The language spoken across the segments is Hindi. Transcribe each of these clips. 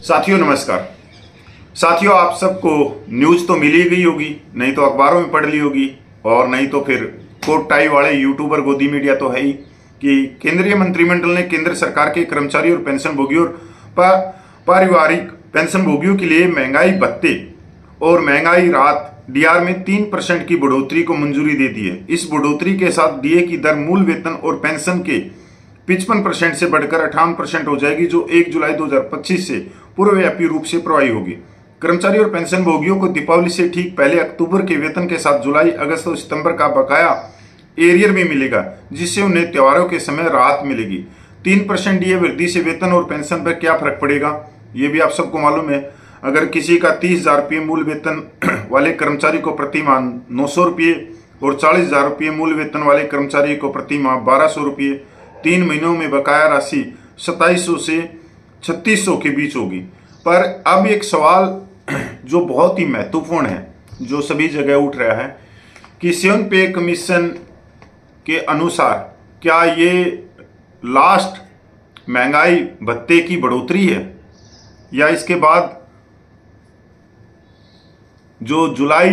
साथियों नमस्कार। साथियों, आप सबको न्यूज़ तो मिल ही गई होगी, नहीं तो अखबारों में पढ़ ली होगी और नहीं तो फिर कोट टाई वाले यूट्यूबर गोदी मीडिया तो है ही कि केंद्रीय मंत्रिमंडल ने केंद्र सरकार के कर्मचारी और पेंशन भोगियों और पारिवारिक पेंशन भोगियों के लिए महंगाई भत्ते और महंगाई राहत डीआर में 3% की बढ़ोतरी को मंजूरी दे दी है। इस बढ़ोतरी के साथ डीए की दर मूल वेतन और पेंशन के 55% से बढ़कर 58% हो जाएगी, जो 1 जुलाई 2025 से पूर्वव्यापी रूप से प्रभावी होगी। कर्मचारी और पेंशन भोगियों को दीपावली से ठीक पहले अक्टूबर के वेतन के साथ जुलाई, अगस्त और सितंबर का बकाया एरियर भी मिलेगा, जिससे उन्हें त्योहारों के समय राहत मिलेगी। 3% डीए वृद्धि से वेतन और पेंशन पर क्या फर्क पड़ेगा, ये भी आप सबको मालूम है। अगर किसी का 30,000 रुपये मूल वेतन वाले कर्मचारी को प्रति माह 900 रुपये और 40,000 रुपये मूल वेतन वाले कर्मचारी को प्रति माह 1,200 रुपये, 3 महीनों में बकाया राशि 2700 से 3600 के बीच होगी। पर अब एक सवाल जो बहुत ही महत्वपूर्ण है, जो सभी जगह उठ रहा है कि सेवन पे कमीशन के अनुसार क्या ये लास्ट महंगाई भत्ते की बढ़ोतरी है या इसके बाद जो जुलाई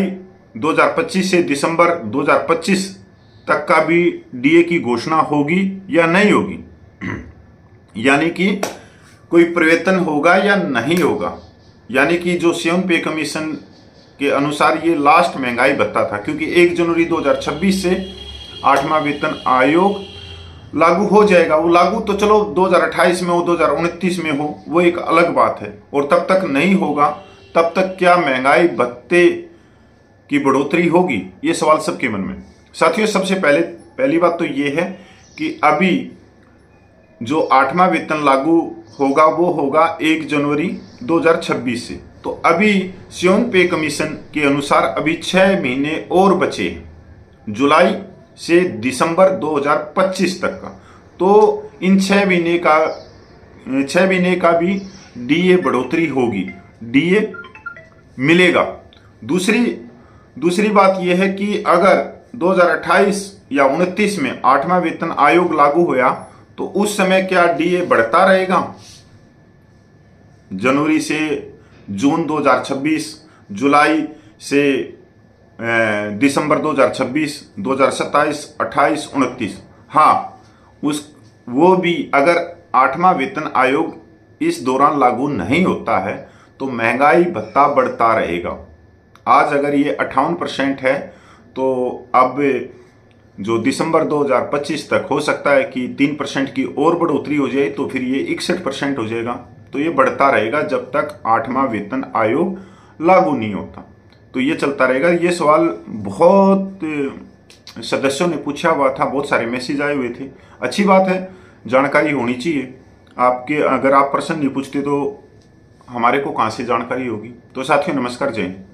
2025 से दिसंबर 2025 तक का भी डीए की घोषणा होगी या नहीं होगी, यानी कि कोई परिवर्तन होगा या नहीं होगा। यानी कि जो सेवन पे कमीशन के अनुसार ये लास्ट महंगाई भत्ता था, क्योंकि 1 जनवरी 2026 से 8वां वेतन आयोग लागू हो जाएगा। वो लागू तो चलो 2028 में हो, 2029 में हो, वो एक अलग बात है। और तब तक नहीं होगा, तब तक क्या महंगाई भत्ते की बढ़ोतरी होगी, ये सवाल सबके मन में। साथियों, सबसे पहली बात तो ये है कि अभी जो 8वां वेतन लागू होगा वो होगा 1 जनवरी 2026 से। तो अभी सेवन पे कमीशन के अनुसार अभी 6 महीने और बचे, जुलाई से दिसंबर 2025 तक का। तो इन 6 महीने का भी डीए बढ़ोतरी होगी, डीए मिलेगा। दूसरी बात यह है कि अगर 2028 या 29 में 8वां वेतन आयोग लागू होया तो उस समय क्या डीए बढ़ता रहेगा? जनवरी से जून 2026, जुलाई से दिसंबर 2026, 2027, 28, 29। हाँ, वो भी अगर 8वां वेतन आयोग इस दौरान लागू नहीं होता है तो महंगाई भत्ता बढ़ता रहेगा। आज अगर ये 58% है तो अब जो दिसंबर 2025 तक हो सकता है कि 3% की और बढ़ोतरी हो जाए, तो फिर ये 61% हो जाएगा। तो ये बढ़ता रहेगा जब तक 8वां वेतन आयोग लागू नहीं होता। तो ये चलता रहेगा। ये सवाल बहुत सदस्यों ने पूछा हुआ था, बहुत सारे मैसेज आए हुए थे। अच्छी बात है, जानकारी होनी चाहिए। अगर आप प्रश्न नहीं पूछते तो हमारे को कहाँ से जानकारी होगी। तो साथियों नमस्कार, जय हिंद।